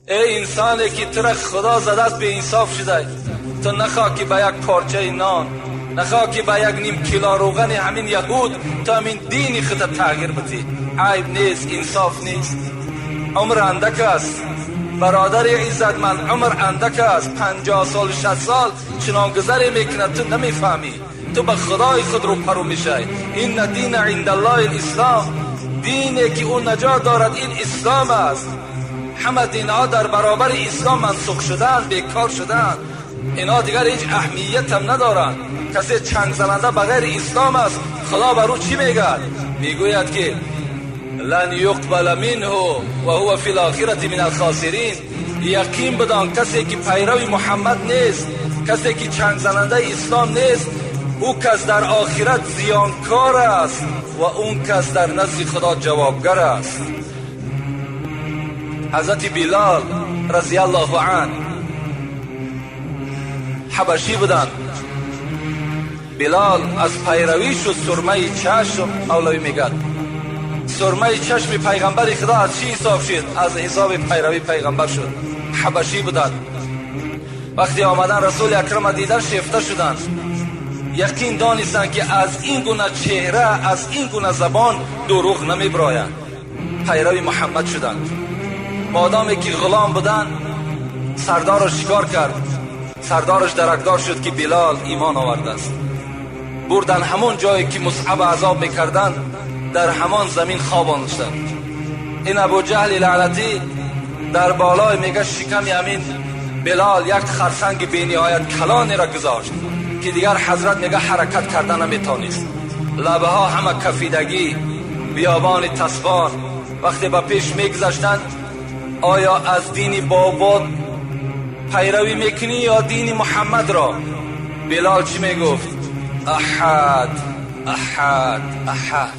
ای انسانی که تو را خدا زده است به انصاف شده، تو نخواه که به یک پارچه نان، نخواه که به یک نیم کیلو روغن همین یهود تو همین دین خود تغییر بدی. عیب نیست، انصاف نیست. عمر اندک است برادر عزتمند، عمر اندک است. 50 سال 60 سال چنان گذری میکنه تو نمیفهمی، تو به خدای خود رو پرو میشه. این دین عند الله الاسلام، دینی که اون نجات دارد این اسلام است. همه دینها در برابر اسلام منسوخ شدن، بیکار شدن، اینا دیگر هیچ اهمیت هم ندارن. کسی چنگ زننده بغیر اسلام است، خدا بر او چی میگه؟ میگوید که لن یقبل منه و هو فی الاخرة من الخاسرین. یقین بدان کسی که پیرو محمد نیست، کسی که چنگ زننده اسلام نیست، او کس در آخرت زیانکار است و اون کس در نزد خدا جوابگر است. حضرت بلال رضی الله عنه حبشی بودن. بلال از پیرویش و سرمه چشم، مولوی میگد سرمه چشم پیغمبر خدا از چی حساب شد؟ از حساب پیروی پیغمبر شد. حبشی بودن. وقتی آمدن رسول اکرم دیدن شیفته شدن. یقین دانستن که از این گونه چهره، از این گونه زبان دروغ نمیبراید. پیروی محمد شدن. مادامی که غلام بودن، سردارش شکار کرد، سردارش درکدار شد که بلال ایمان آورده است. بردن همون جایی که مصعب عذاب میکردن، در همان زمین خواباندشتن. این ابو جهل لعنتی در بالای میگه شکم همین بلال یک خرسنگ بی نهایت کلانی را گذاشت که دیگر حضرت میگه حرکت کردن نمیتونست. لبه ها همه کفیدگی، بیابان تسبان. وقتی با پیش میگذشتن، آیا از دین بابات پیروی میکنی یا دین محمد را؟ بلال چی میگفت؟ احد احد احد.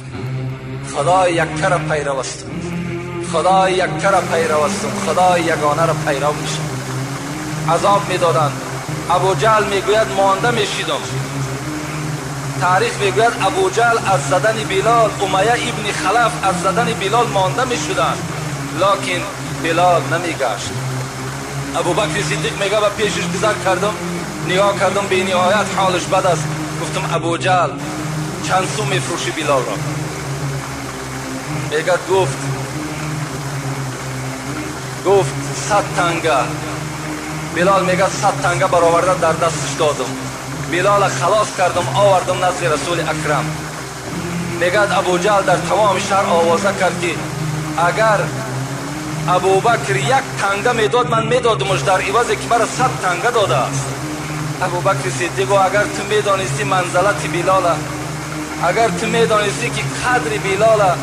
خدا یک را پیرو است، خدا یک را پیرو است، خدا یگانه را پیرو میشه. عذاب میدادند. ابو جهل میگوید مانده میشیدم. تاریخ میگوید ابو جهل از زدن بلال، امیه ابن خلف از زدن بلال مانده میشدند، لکن بلال نمیگشت. ابو بکر صدیق میگه با پیشش گذر کردم، نگاه کردم به نهایت حالش بد است. گفتم ابو جهل چند سو میفروشی بلال را؟ میگه گفت 100 تنگه. بلال میگه 100 تنگه برآورده در دستش دادم. بلال خلاص کردم، آوردم نزد رسول اکرم. میگه ابو جهل در تمام شهر آوازه کرد که اگر ابو بکر 1 تنگه میداد من میدادمش در عوضی که برای 100 تنگه داده است. ابو بکر صدیق اگر تو میدانستی منزلت بلال، اگر تو میدانستی که قدر بلال،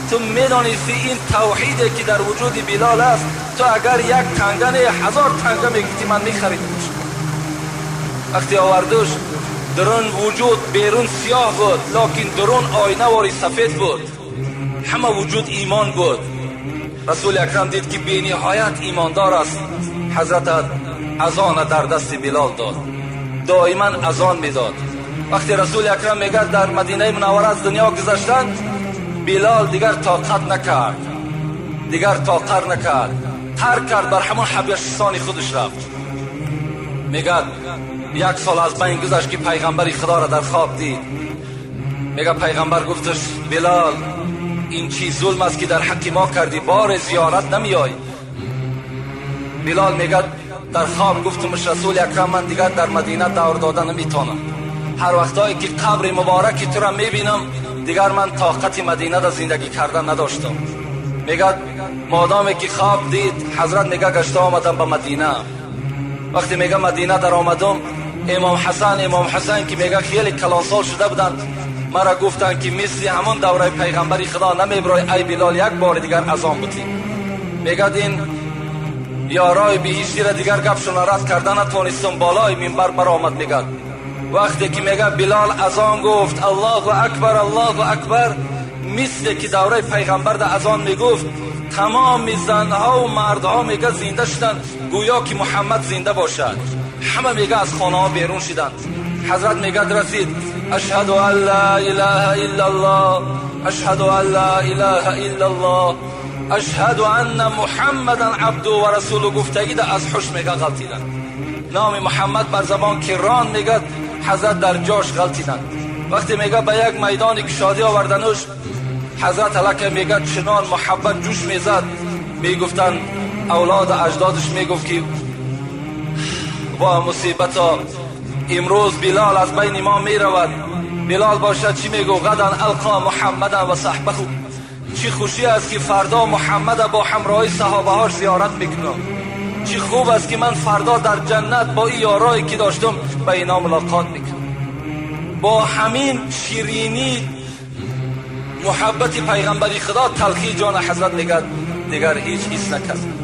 تو میدانستی این توحیدی که در وجود بلال است، تو اگر 1 تنگه نه 1000 تنگه میگفتی من میخریدمش. وقتی آوردوش درون وجود بیرون سیاه بود، لکن درون آینه واری سفید بود. همه وجود ایمان بود. رسول اکرم دید که بی نهایت ایماندار است. حضرت اذان در دست بلال داد، دائما اذان میداد. وقتی رسول اکرم میگه در مدینه منوره از دنیا گذشتن، بلال دیگر طاقت نکرد، دیگر طاقت نکرد، ترک کرد، بر همون حبشستان خودش رفت. میگه 1 سال از بین گذشت که پیغمبر خدا را در خواب دید. میگه پیغمبر گفتش بلال این چی ظلم است که در حق ما کردی، بار زیارت نمیای؟ بلال میگه در خواب گفتمش رسول اکرم من دیگر در مدینه دور دادن نمیتونم. هر وقتایی که قبر مبارک تو را میبینم دیگر من طاقت مدینه در زندگی کردن نداشتم. میگه مادامی که خواب دید حضرت میگه گشته آمدم به مدینه. وقتی میگه مدینه در آمدم، امام حسین که میگه خیلی کلانسال شده بودن، مرا گفتن که مثل همون دوره پیغمبر خدا نمیبرای ای بلال 1 بار دیگر اذان بودی. میگه این یارای بهشتی را دیگر گپشون رد کردن نتونستم، بالای منبر برآمد. میگه وقتی که میگه بلال اذان گفت الله اکبر الله اکبر، مثل که دوره پیغمبر در اذان میگفت، تمام زنها و مردها میگه زنده شدن، گویا که محمد زنده باشد. همه میگه از خانه ها بیرون شدن. حضرت میگه رسید اشهد ان لا اله الا الله، اشهد ان لا اله الا الله، اشهد ان محمدا عبده و رسوله گفتگی ده از حش میگه غلطیدن. نام محمد بر زبان کران میگه حضرت در جاش غلطیدن. وقتی میگه به یک میدان کشادی آوردنش حضرت علاکه میگه چنان محبت جوش میزد میگفتن اولاد اجدادش میگفت که با مصیبت ها امروز بلال از بین ما میرود. بلال باشد چی میگو غدا القا محمدا و صحبه. چی خوشی است که فردا محمد با همراهی صحابه هاش زیارت میکنم. چی خوب است که من فردا در جنت با این یارایی که داشتم به اینا ملاقات میکنم. با همین شیرینی محبت پیغمبری خدا تلخی جان حضرت میگد دیگر هیچ حس نکرد.